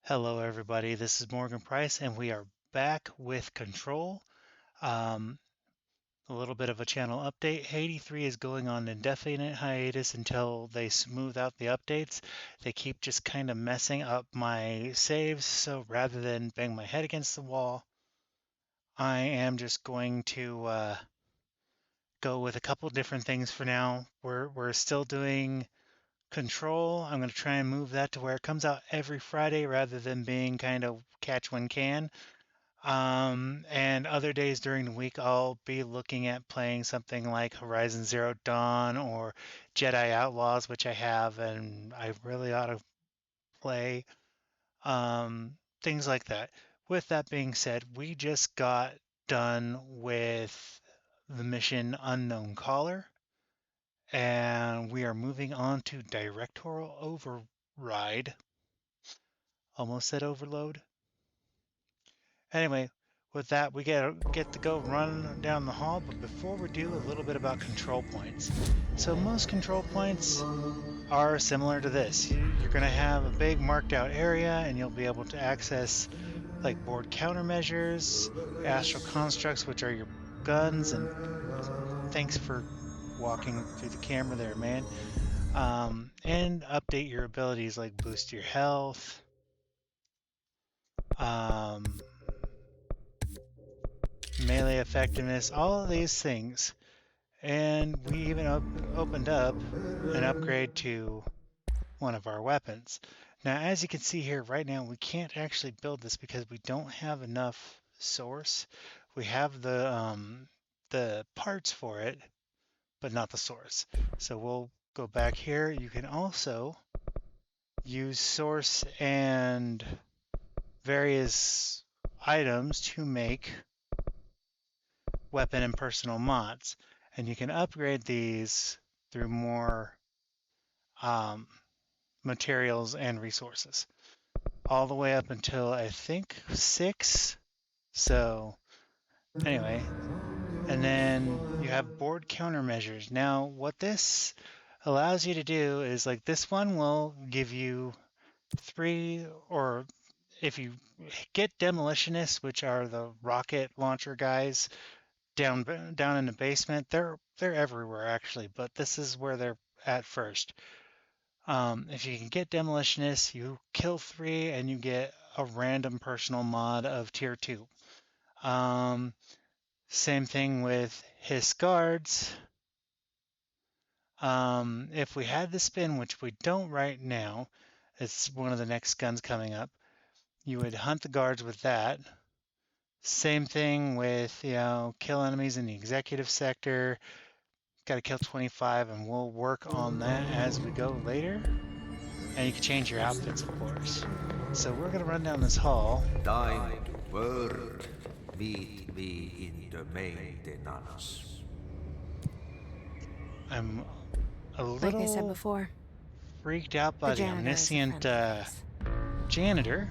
Hello, everybody. This is Morgan Price, and we are back with Control. Um, a little bit of a channel update. Haiti 3 is going on indefinite hiatus until they smooth out the updates. They keep just kind of messing up my saves, so rather than bang my head against the wall, I am just going to go with a couple different things for now. We're still doing Control. I'm going to try and move that to where it comes out every Friday rather than being kind of catch when can. And other days during the week, I'll be looking at playing something like Horizon Zero Dawn or Jedi Outlaws, which I have and I really ought to play. Things like that. With that being said, we just got done with the mission Unknown Caller, and we are moving on to Directorial Override. Almost said overload. Anyway, with that, we get to go run down the hall, but before we do, a little bit about control points. So most control points are similar to this. You're going to have a big marked out area, and you'll be able to access like board countermeasures, astral constructs, which are your guns, and thanks for walking through the camera there, man. And update your abilities like boost your health, um, melee effectiveness, all of these things. And we even opened up an upgrade to one of our weapons. Now, as you can see here, right now, we can't actually build this because we don't have enough source. We have the parts for it, but not the source. So we'll go back here. You can also use source and various items to make weapon and personal mods. And you can upgrade these through more um, materials and resources, all the way up until I think 6. So anyway, and then you have board countermeasures. Now, what this allows you to do is like this one will give you 3, or if you get demolitionists, which are the rocket launcher guys down in the basement, they're everywhere actually, but this is where they're at first. If you can get demolitionists, you kill 3 and you get a random personal mod of tier 2. Um, Same thing with his guards. If we had the spin, which we don't right now, it's one of the next guns coming up. You would hunt the guards with that. Same thing with, kill enemies in the executive sector. Got to kill 25, and we'll work on that as we go later. And you can change your outfits, of course. So we're going to run down this hall. Thine word meet me in the maintenance. I'm a Like I said little before, freaked out the by the janitor is a omniscient friendly face. janitor.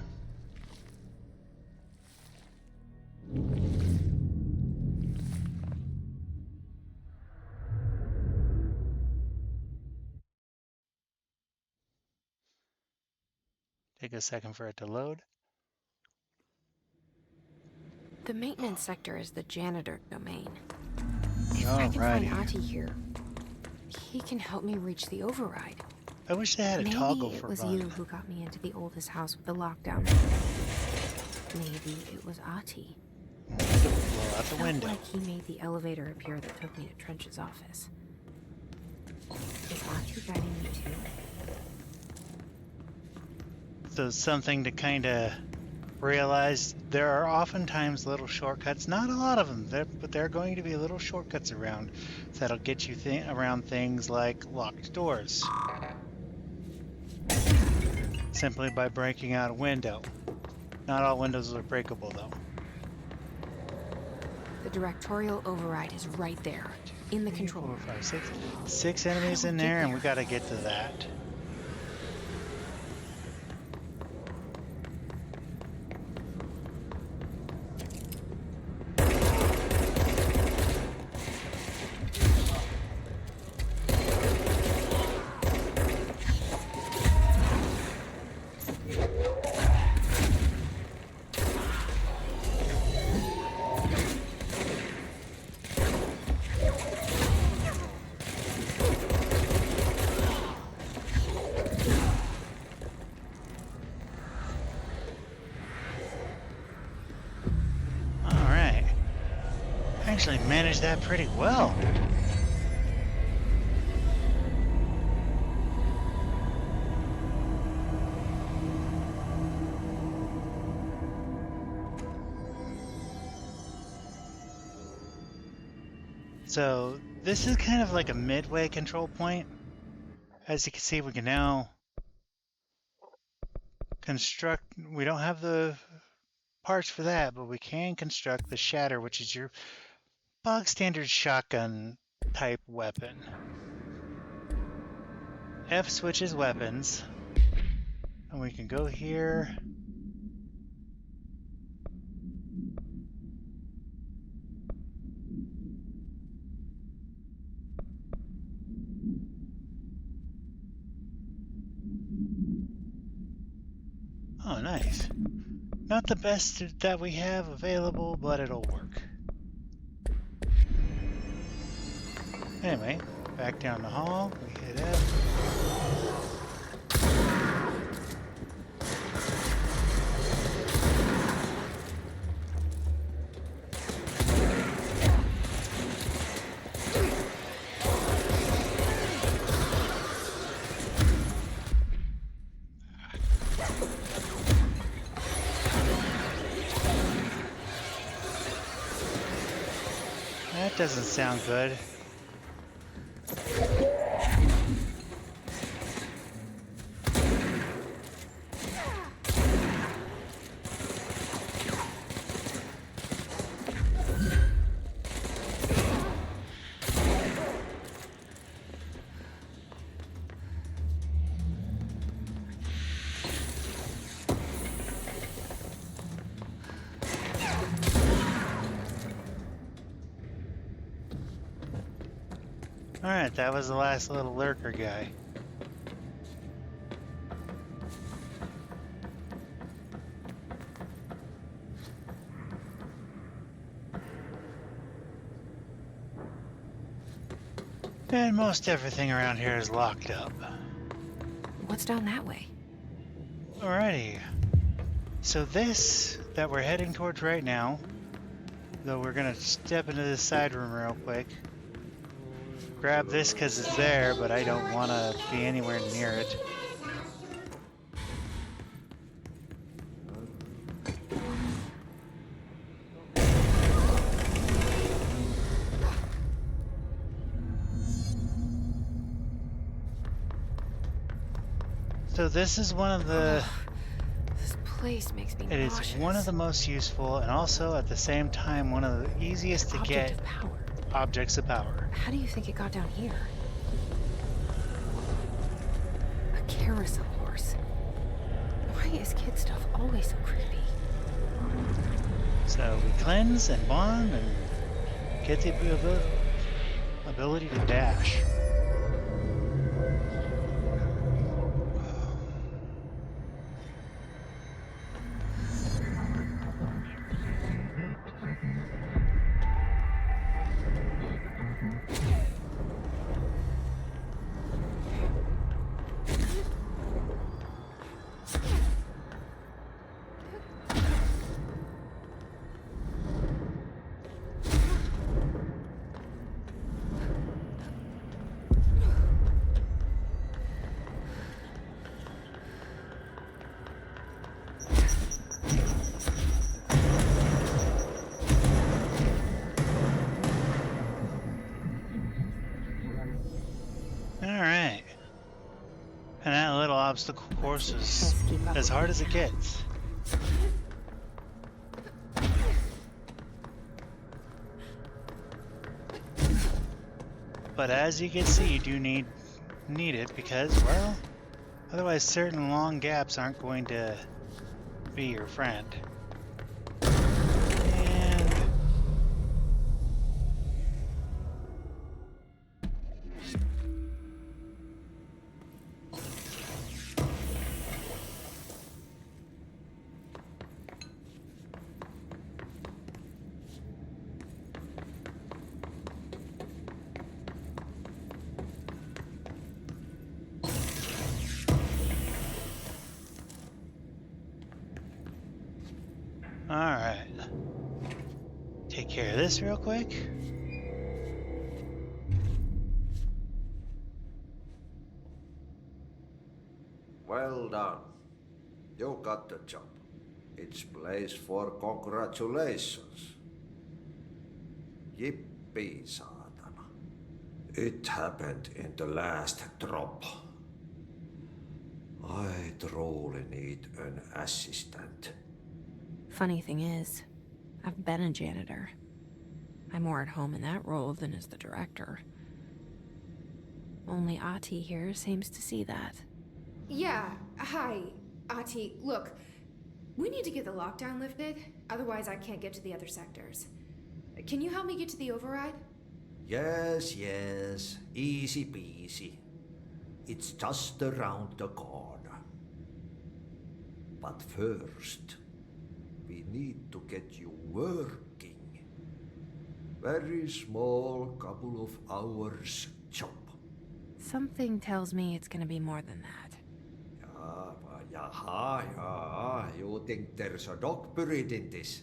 Take a second for it to load. The maintenance sector is the janitor domain. If I can find Alrighty. Ati here, he can help me reach the override. I wish they had a Maybe toggle it for was run. you who got me into the oldest house with the lockdown. Maybe it was Ati. Blow out the Felt window. like he made the elevator appear that took me to Trench's office. Is Ati guiding me too? So something to kind of realize, there are oftentimes little shortcuts, not a lot of them, but there are going to be little shortcuts around that'll get you around things like locked doors. Simply by breaking out a window. Not all windows are breakable though. The directorial override is right there, in the control room. 4, 5, 6. 6 enemies How do in we get there, and there? we got to get to that. actually managed that pretty well. So this is kind of like a midway control point. As you can see, we can now construct, we don't have the parts for that, but we can construct the shatter, which is your bog standard shotgun type weapon. F switches weapons, and we can go here. Oh, nice. Not the best that we have available, but it'll work. Anyway, back down the hall, we hit F. That doesn't sound good. Alright, that was the last little lurker guy. And most everything around here is locked up. What's down that way? Alrighty. So this that we're heading towards right now, though we're gonna step into this side room real quick. Grab this because it's there, but I don't want to be anywhere near it. So this is one of the... This place makes me It is nauseous. one of the most useful and also at the same time one of the easiest to Object get of power. objects of power. How do you think it got down here? A carousel horse. Why is kid stuff always so creepy? So we cleanse and bond and get the ability to dash. Alright. And that little obstacle course is Let's keep up as with hard me. as it gets. But as you can see, you do need it because, well, otherwise certain long gaps aren't going to be your friend. And alright. take care of this real quick. Well done. You got the job. It's place for congratulations. Yippee, saatana. It happened in the last drop. I truly need an assistant. Funny thing is, I've been a janitor. I'm more at home in that role than as the director. Only Ati here seems to see that. Yeah, hi, Ati. Look, we need to get the lockdown lifted, otherwise I can't get to the other sectors. Can you help me get to the override? Yes, easy peasy. It's just around the corner. But first, we need to get you working. Very small, couple of hours job. Something tells me it's gonna be more than that. Yeah. You think there's a dog buried in this?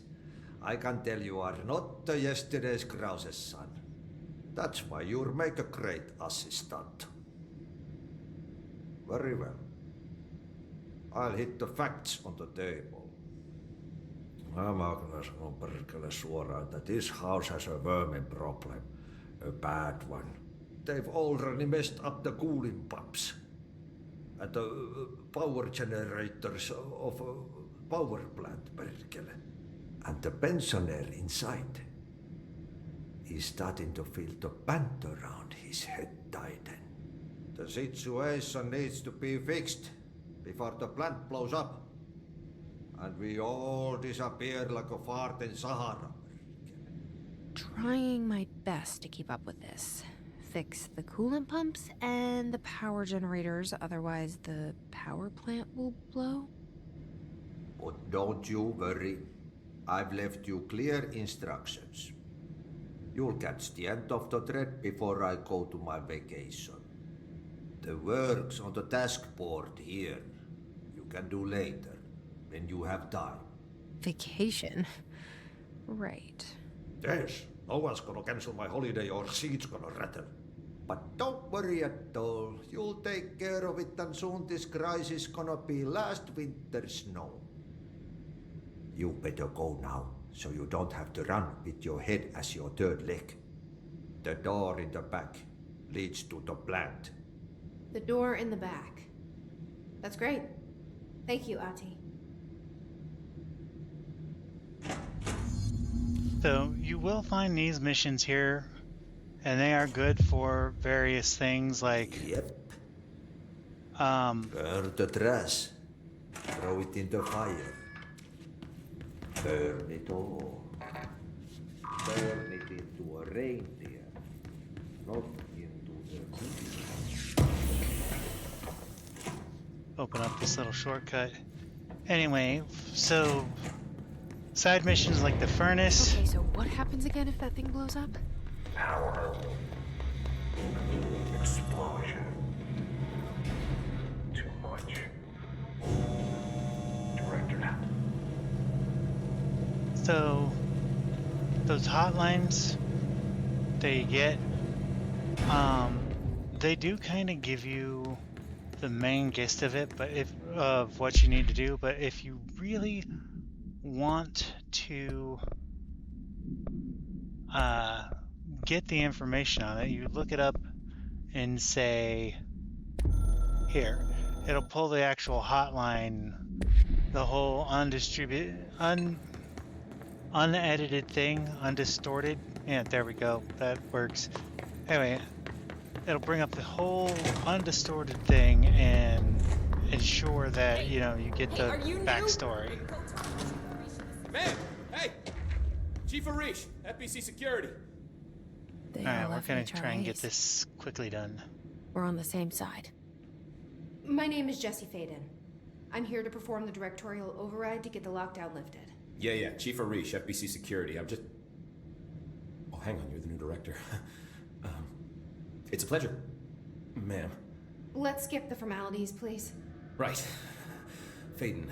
I can tell you are not yesterday's Krause's son. That's why you'll make a great assistant. Very well. I'll hit the facts on the table. Mä kyllä sanon perkele suoraan, that this house has a vermin problem. A bad one. They've already messed up the cooling pumps. And the power generators of a power plant, perkele. And the pensioner inside is starting to feel the band around his head tighten. The situation needs to be fixed before the plant blows up. And we all disappear like a fart in Sahara. Trying my best to keep up with this. Fix the coolant pumps and the power generators, otherwise the power plant will blow. But don't you worry. I've left you clear instructions. You'll catch the end of the thread before I go to my vacation. The work's on the task board here. You can do later, when you have time. Vacation? Right. Yes, no one's gonna cancel my holiday or seat's gonna rattle. But don't worry at all. You'll take care of it and soon this crisis gonna be last winter's snow. You better go now, so you don't have to run with your head as your third leg. The door in the back leads to the plant. The door in the back. That's great. Thank you, Ati. So you will find these missions here, and they are good for various things like Yep. Burn the trash. Throw it in the fire. Burn it all. Turn it into a reindeer, not into a open up this little shortcut. Anyway, so side missions like the furnace. Okay, so what happens again if that thing blows up? Power. Explosion. Too much. Director now. So those hotlines they get, they do kind of give you the main gist of it, but if of what you need to do. But if you really want to get the information on it, you look it up and say, here, it'll pull the actual hotline, the whole unedited thing, undistorted. Yeah, there we go. That works. Anyway, it'll bring up the whole undistorted thing and ensure that, you know, you get the backstory. Man, hey! Chief Arish, FBC Security. They Alright, all we're have gonna try and get HRAs. this quickly done. We're on the same side. My name is Jessie Faden. I'm here to perform the directorial override to get the lockdown lifted. Yeah, Chief Arish, FBC Security. I'm just... Oh, hang on, you're the new director. It's a pleasure, ma'am. Let's skip the formalities, please. Right. Faden,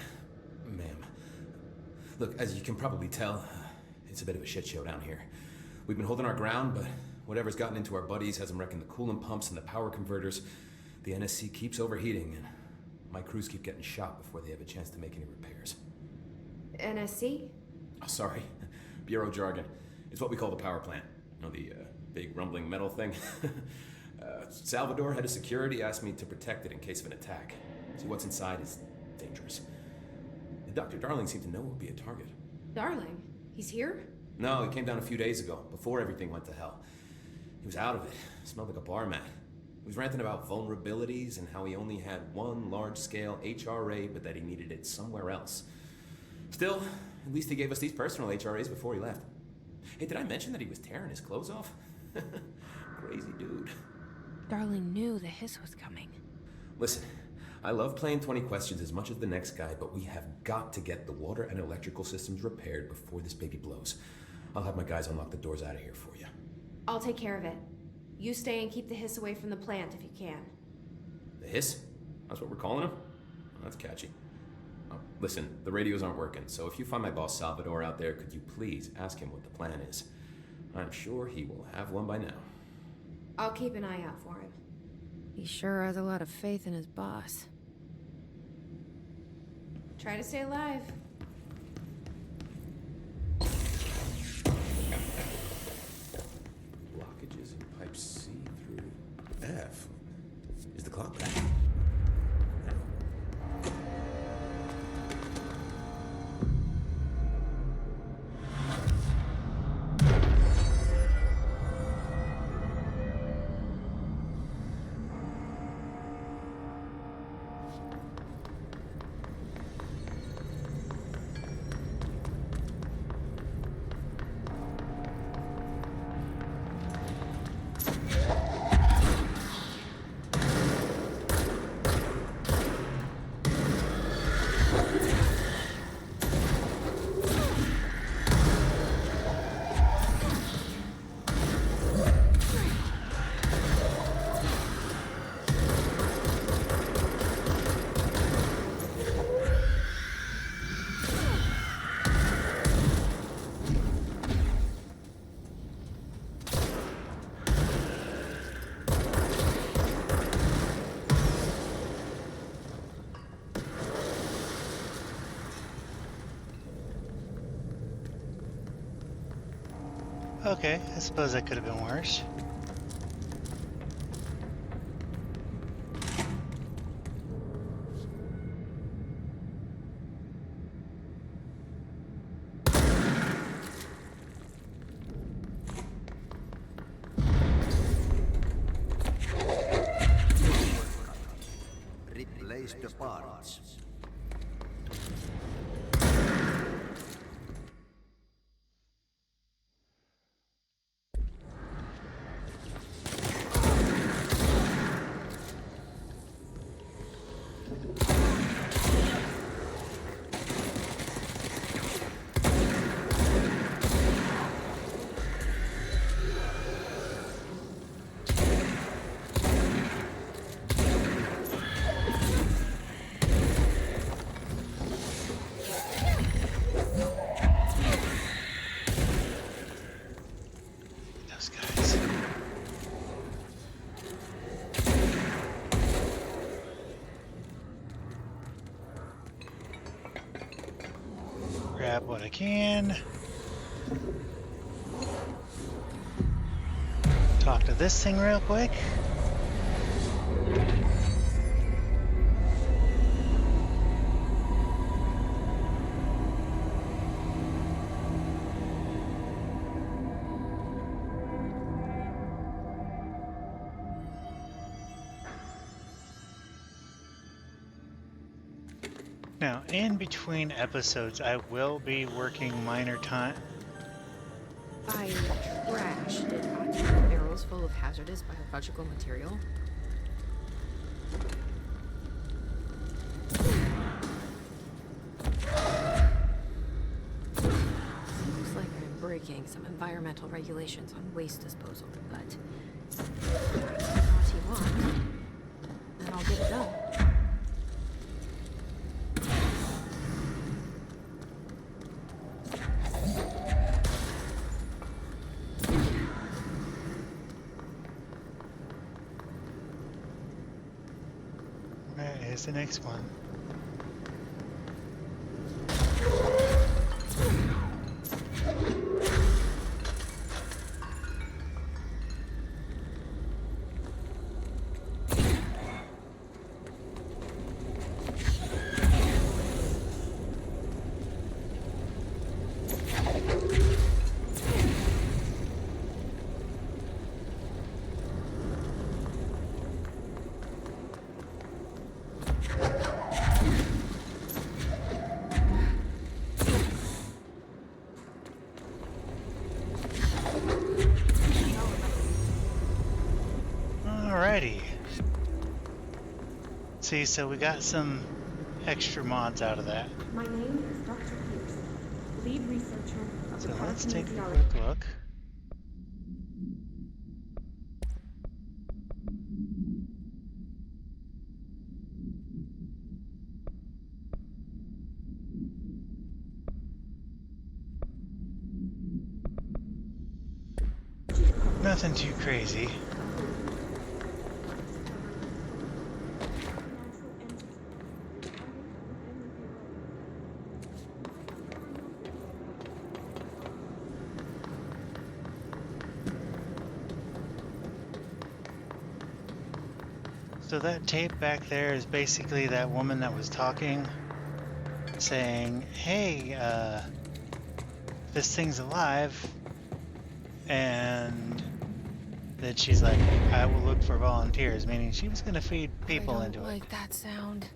ma'am. Look, as you can probably tell, It's a bit of a shit show down here. We've been holding our ground, but whatever's gotten into our buddies has them wrecking the coolant pumps and the power converters. The NSC keeps overheating, and my crews keep getting shot before they have a chance to make any repairs. NSC? Oh, sorry. Bureau jargon. It's what we call the power plant. You know, the big rumbling metal thing? Salvador, head of security, asked me to protect it in case of an attack. See, what's inside is dangerous. Dr. Darling seemed to know it would be a target. Darling? He's here? No, he came down a few days ago, before everything went to hell. He was out of it. Smelled like a bar mat. He was ranting about vulnerabilities and how he only had one large-scale HRA, but that he needed it somewhere else. Still, at least he gave us these personal HRAs before he left. Hey, did I mention that he was tearing his clothes off? Crazy dude. Darling knew the hiss was coming. Listen, I love playing 20 questions as much as the next guy, but we have got to get the water and electrical systems repaired before this baby blows. I'll have my guys unlock the doors out of here for you. I'll take care of it. You stay and keep the hiss away from the plant if you can. The hiss? That's what we're calling him? Oh, that's catchy. Oh, listen, the radios aren't working, so if you find my boss Salvador out there, could you please ask him what the plan is? I'm sure he will have one by now. I'll keep an eye out for him. He sure has a lot of faith in his boss. Try to stay alive. Blockages in pipe C through F. Is the clock back? Okay, I suppose that could have been worse. Replace the parts. Those guys. Grab what I can. Talk to this thing real quick. Now, in between episodes, I will be working minor time. By trash, did I keep barrels full of hazardous biological material? Seems like I'm breaking some environmental regulations on waste disposal, but if that's what Naughty wants, then I'll get it done. Here's the next one. Alrighty. See, so we got some extra mods out of that. My name is Dr. Pierce, lead researcher of So the let's take a Parakinesiology. quick look. Nothing too crazy. So that tape back there is basically that woman that was talking, saying, hey, this thing's alive. And then she's like, I will look for volunteers, meaning she was going to feed people I into don't it. like that sound.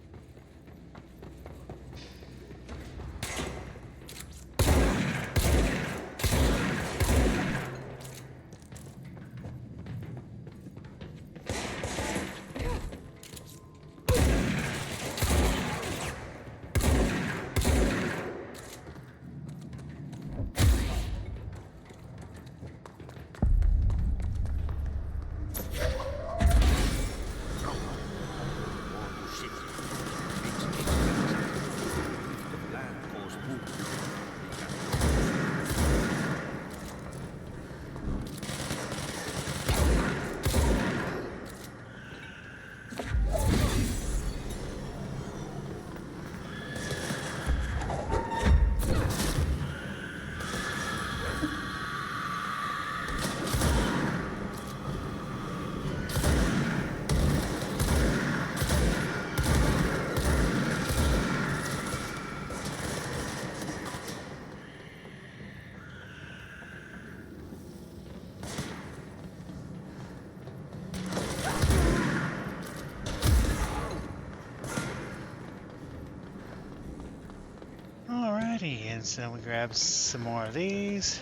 Alrighty, and so we grab some more of these.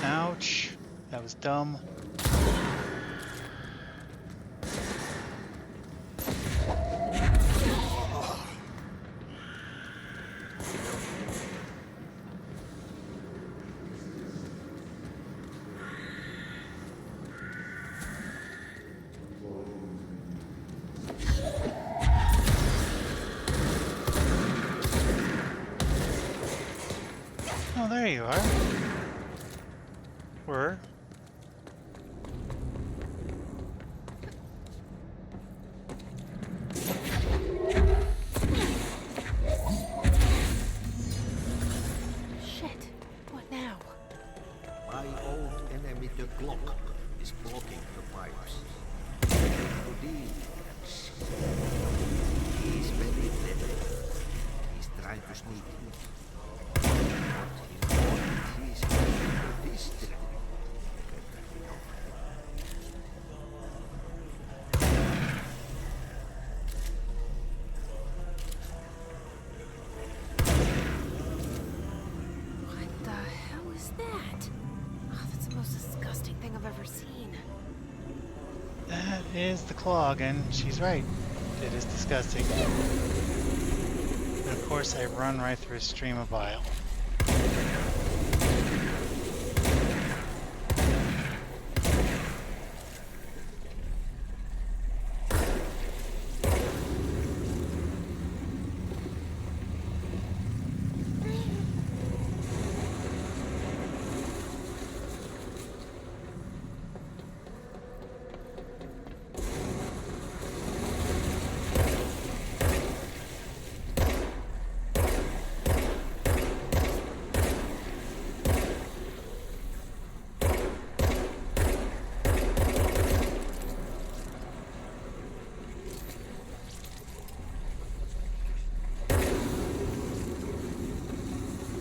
Ouch, that was dumb. Oh, there you are. Were. Shit. What now? My old enemy, the clock, is blocking the pipes. Obedience. He's very clever. He's trying to sneak in. What he wants is this thing. What the hell is that? Oh, that's the most disgusting thing I've ever seen. That is the clog, and she's right. It is disgusting. And of course, I run right through a stream of bile.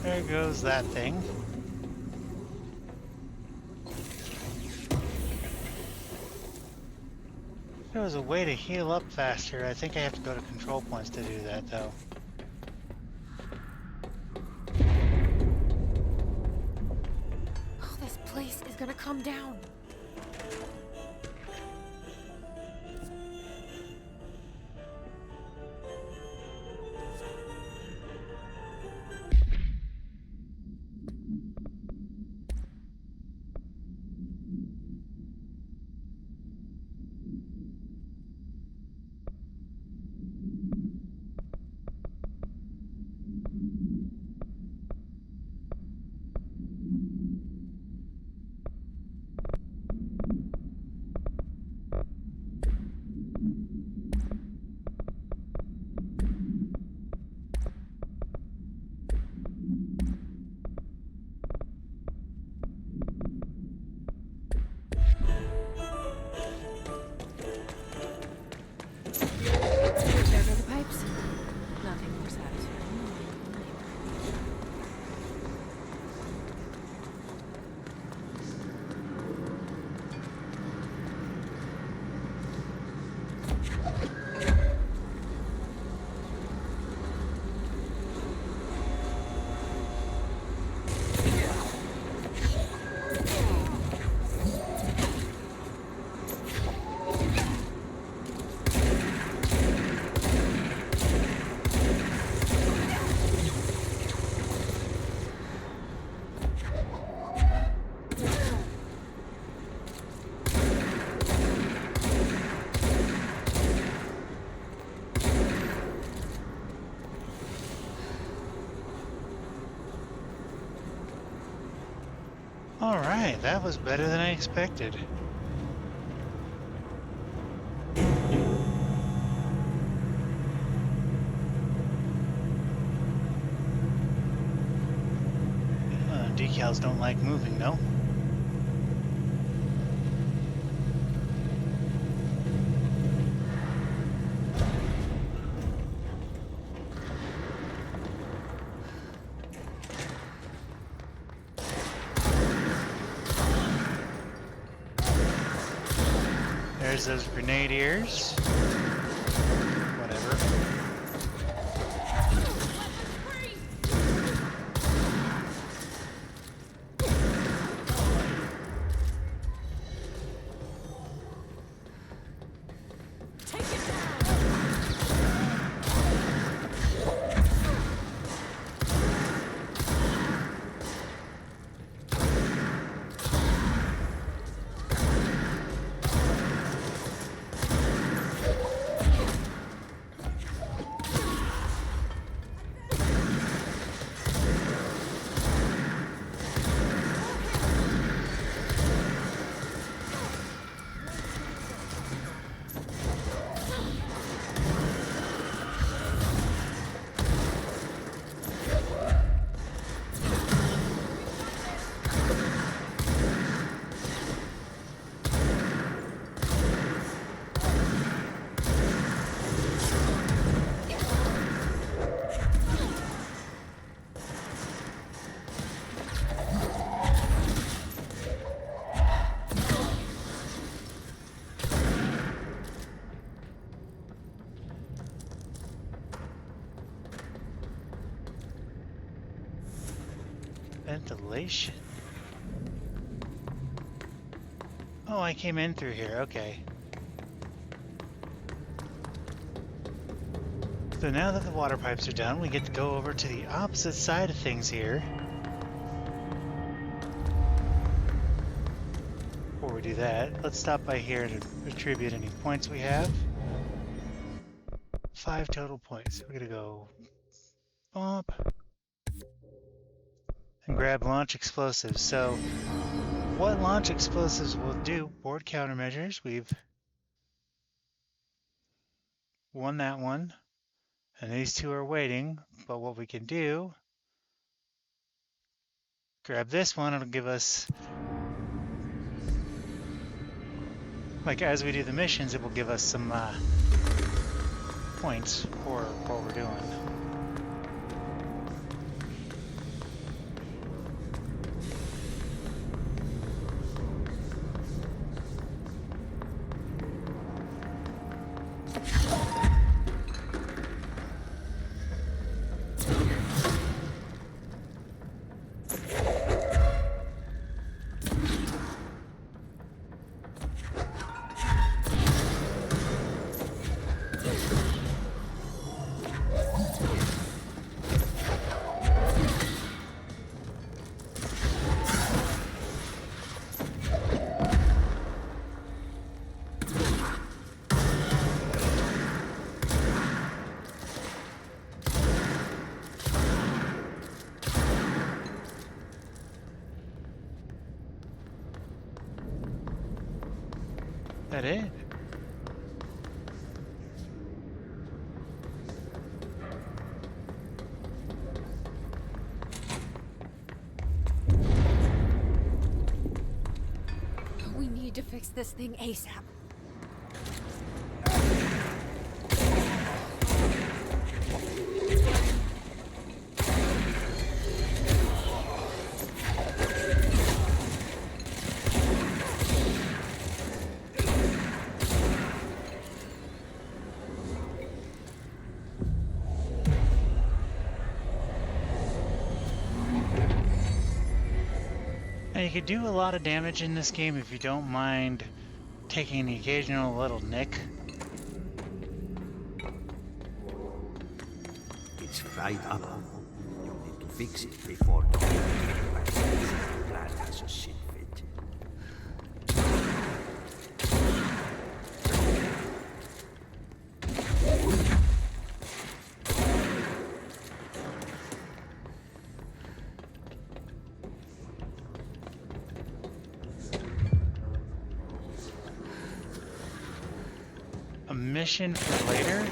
There goes that thing. There was a way to heal up faster. I think I have to go to control points to do that, though. Oh, this place is gonna come down. There go the pipes. Nothing more satisfying than making labor. All right, that was better than I expected. Decals don't like moving, no? There's those grenadiers. Whatever. Ventilation. Oh, I came in through here, okay. So now that the water pipes are done, we get to go over to the opposite side of things here. Before we do that, let's stop by here to attribute any points we have. 5 total points. We're gonna go up and grab launch explosives. So what launch explosives will do, board countermeasures, we've won that one. And these two are waiting, but what we can do, grab this one, it'll give us, like as we do the missions, it will give us some points for what we're doing. That it? We need to fix this thing ASAP. And you could do a lot of damage in this game if you don't mind taking the occasional little nick. It's right up. You need to fix it before the plant has a shit fit. A mission for later?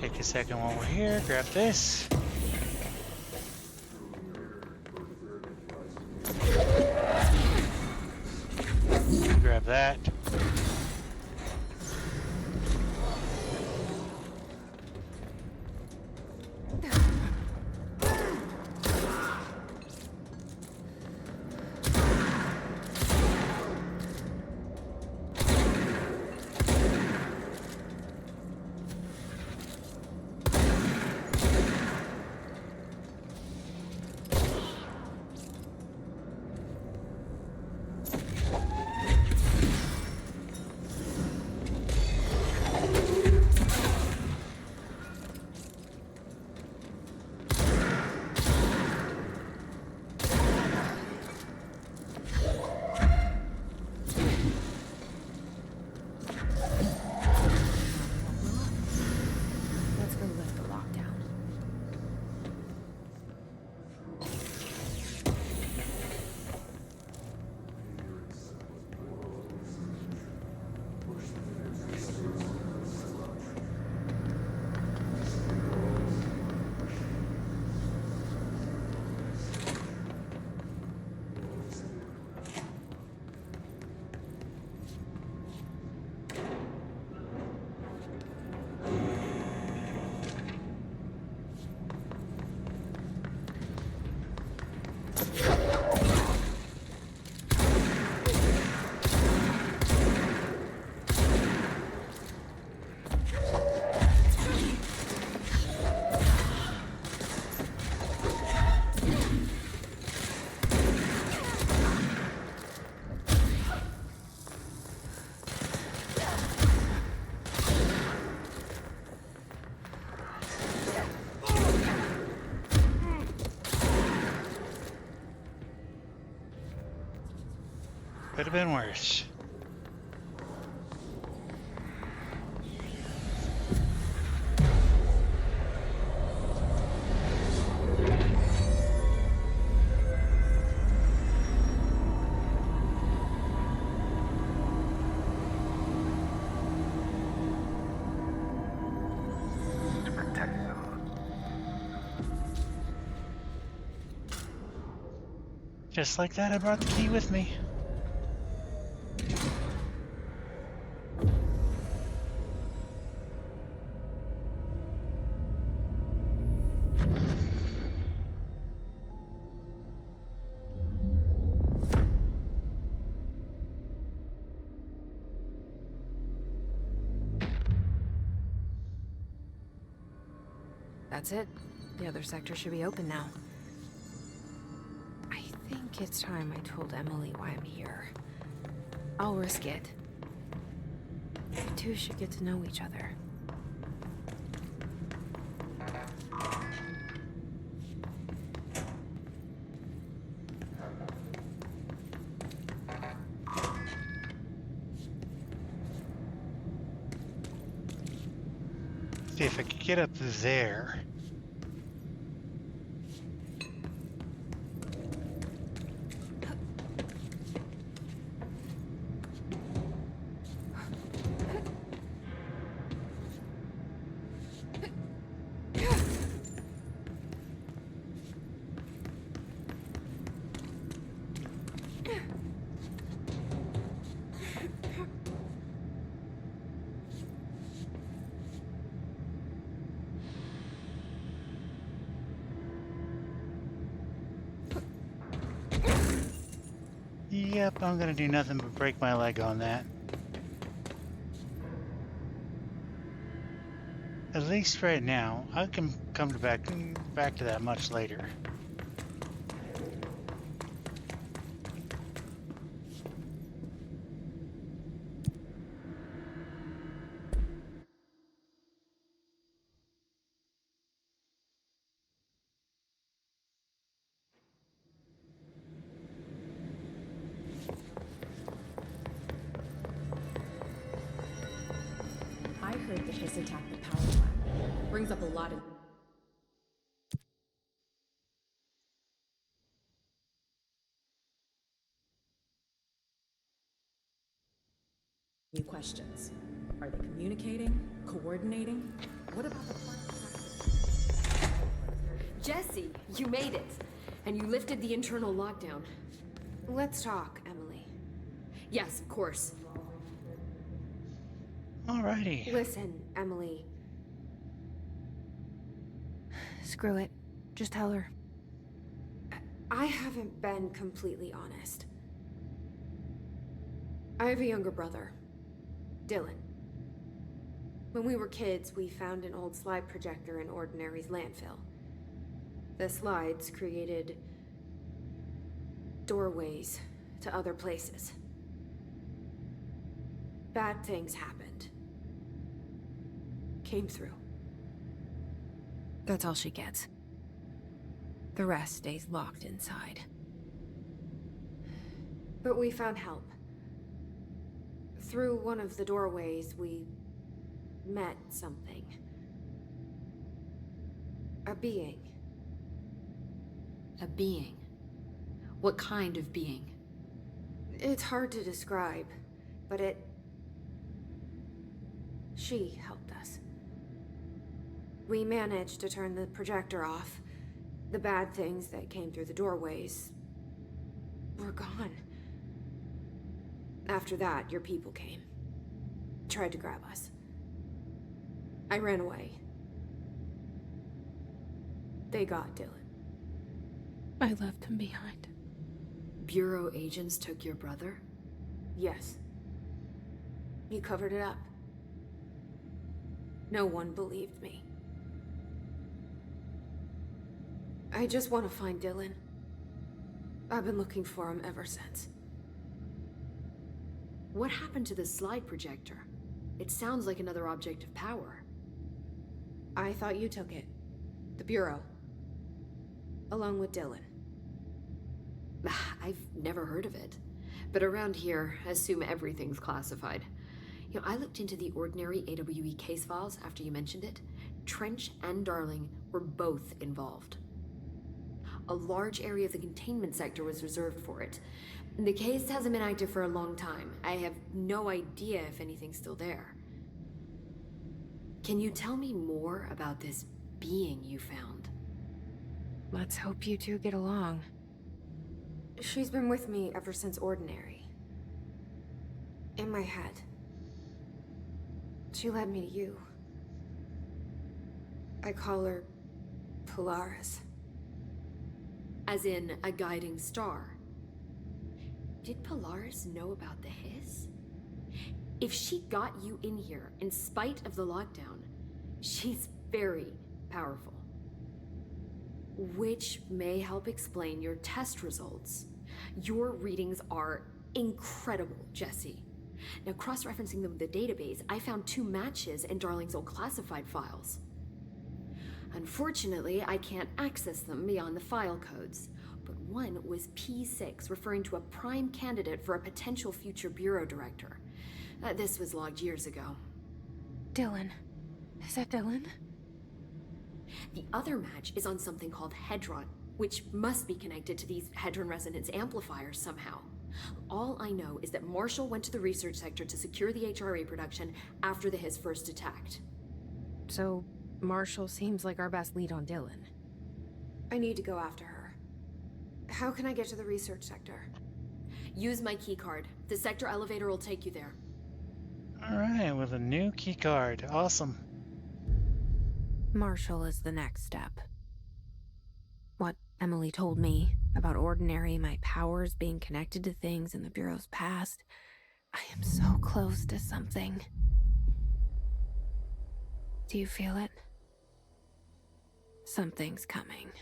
Take a second while we're here, grab this. Grab that. Let's go lift the lockdown. Could have been worse. To protect them. Just like that, I brought the key with me. That's it. The other sector should be open now. I think it's time I told Emily why I'm here. I'll risk it. You two should get to know each other. See if I could get up there. Yep, I'm gonna do nothing but break my leg on that. At least right now. I can come back to that much later. I heard the Hiss attacked the power plant. Brings up a lot of new questions. Are they communicating? Coordinating? What about the plant? Jesse, you made it. And you lifted the internal lockdown. Let's talk, Emily. Yes, of course. Alrighty. Listen, Emily. Screw it. Just tell her. I haven't been completely honest. I have a younger brother, Dylan. When we were kids, we found an old slide projector in Ordinary's landfill. The slides created doorways to other places. Bad things happened. Came through. That's all she gets. The rest stays locked inside. But we found help. Through one of the doorways, we met something. A being. A being. What kind of being? It's hard to describe, but she helped us. We managed to turn the projector off. The bad things that came through the doorways were gone. After that, your people came. Tried to grab us. I ran away. They got Dylan. I left him behind. Bureau agents took your brother? Yes. You covered it up. No one believed me. I just want to find Dylan. I've been looking for him ever since. What happened to the slide projector? It sounds like another object of power. I thought you took it. The Bureau. Along with Dylan. I've never heard of it. But around here, assume everything's classified. You know, I looked into the Ordinary AWE case files after you mentioned it. Trench and Darling were both involved. A large area of the containment sector was reserved for it. The case hasn't been active for a long time. I have no idea if anything's still there. Can you tell me more about this being you found? Let's hope you two get along. She's been with me ever since Ordinary. In my head. She led me to you. I call her Polaris. As in a guiding star. Did Polaris know about the hiss? If she got you in here in spite of the lockdown, she's very powerful. which may help explain your test results. Your readings are incredible, Jesse. Now, cross-referencing them with the database, I found 2 matches in Darling's old classified files. Unfortunately, I can't access them beyond the file codes, but one was P6, referring to a prime candidate for a potential future bureau director. This was logged years ago. Dylan. Is that Dylan? The other match is on something called Hedron, which must be connected to these Hedron resonance amplifiers somehow. All I know is that Marshall went to the research sector to secure the HRA production after the Hiss first attacked. So, Marshall seems like our best lead on Dylan. I need to go after her. How can I get to the research sector? Use my keycard. The sector elevator will take you there. Alright, with a new key card. Awesome. Marshall is the next step. What Emily told me about Ordinary, my powers being connected to things in the Bureau's past. I am so close to something. Do you feel it? Something's coming.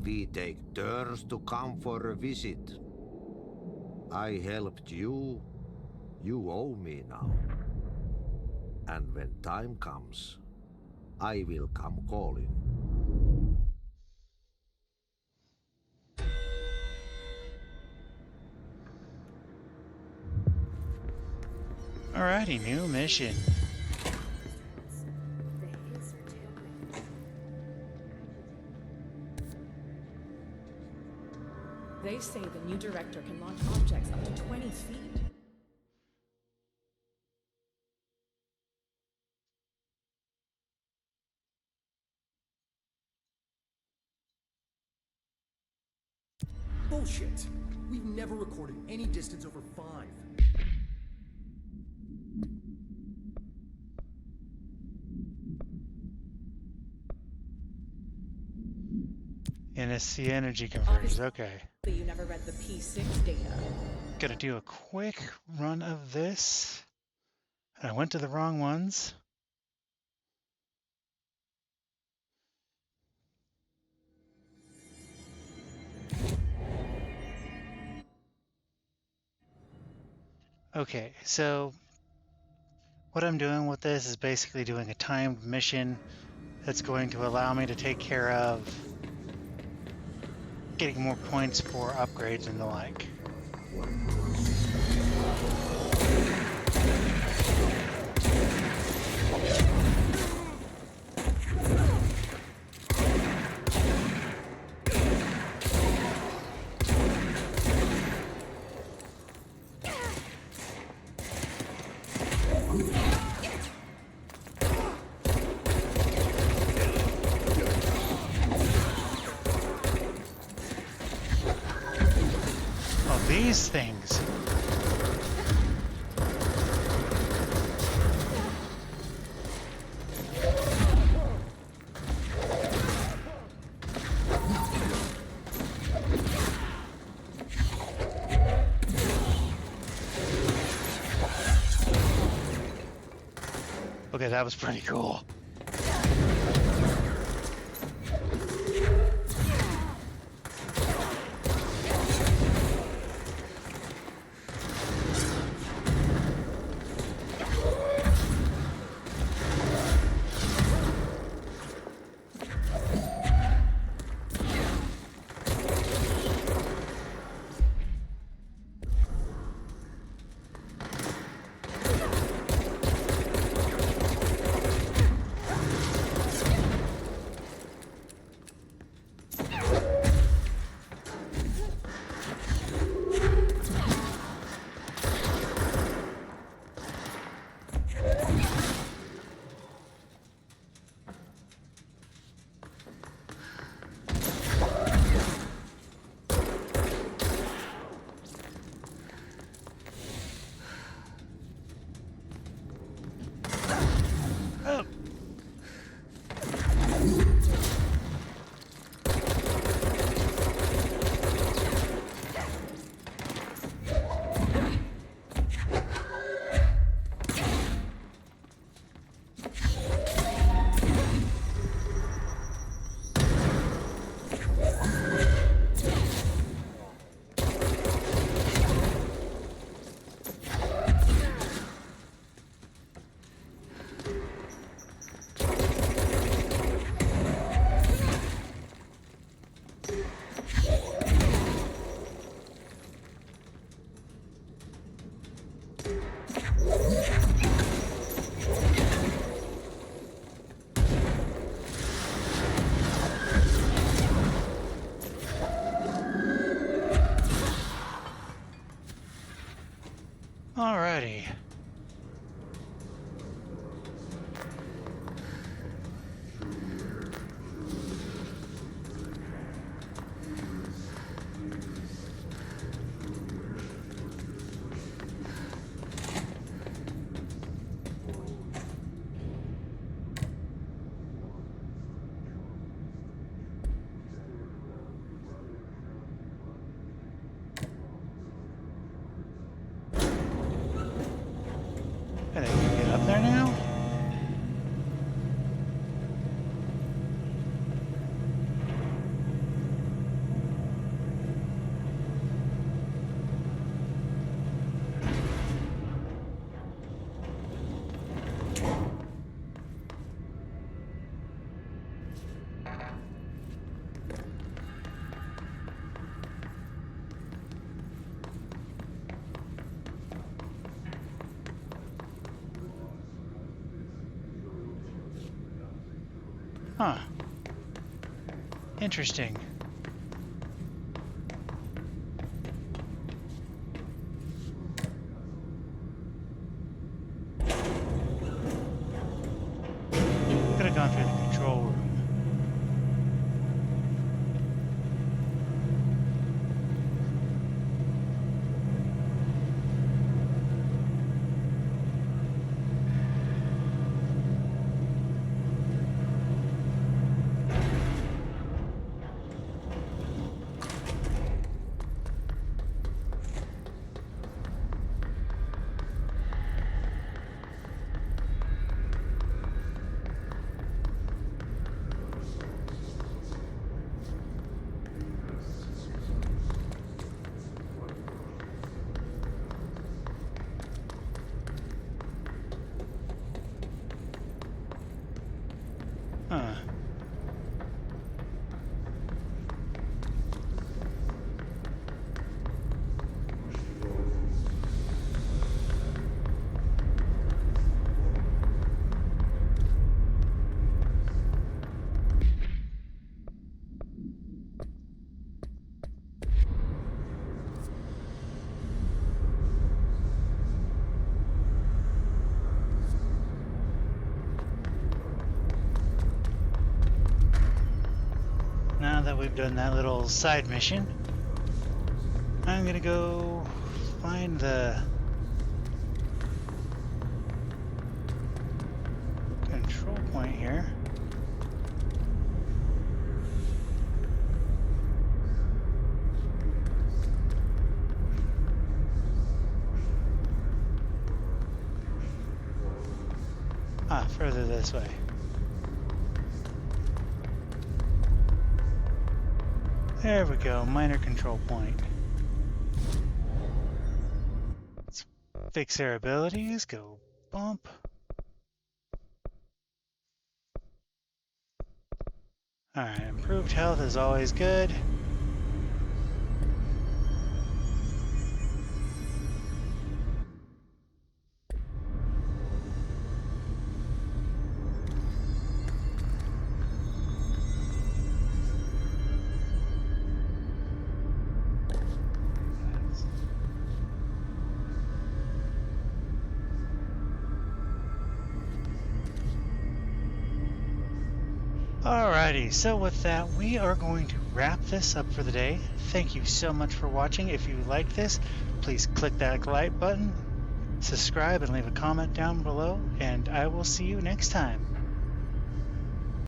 We take turns to come for a visit. I helped you. You owe me now. And when time comes, I will come calling. Alrighty, new mission. They say the new director can launch objects up to 20 feet. Bullshit. We've never recorded any distance over 5. NSC energy converters, okay. You never read the P6 data. Gonna do a quick run of this. I went to the wrong ones. Okay, so what I'm doing with this is basically doing a timed mission that's going to allow me to take care of getting more points for upgrades and the like. These things. Okay, that was pretty cool. Huh. Interesting. Could have gone through the control room. Huh. Now that we've done that little side mission, I'm gonna go find the control point here. Ah, further this way. There we go, minor control point. Let's fix their abilities, go bump. Alright, improved health is always good. Alrighty, so with that, we are going to wrap this up for the day. Thank you so much for watching. If you liked this, please click that like button, subscribe, and leave a comment down below, and I will see you next time.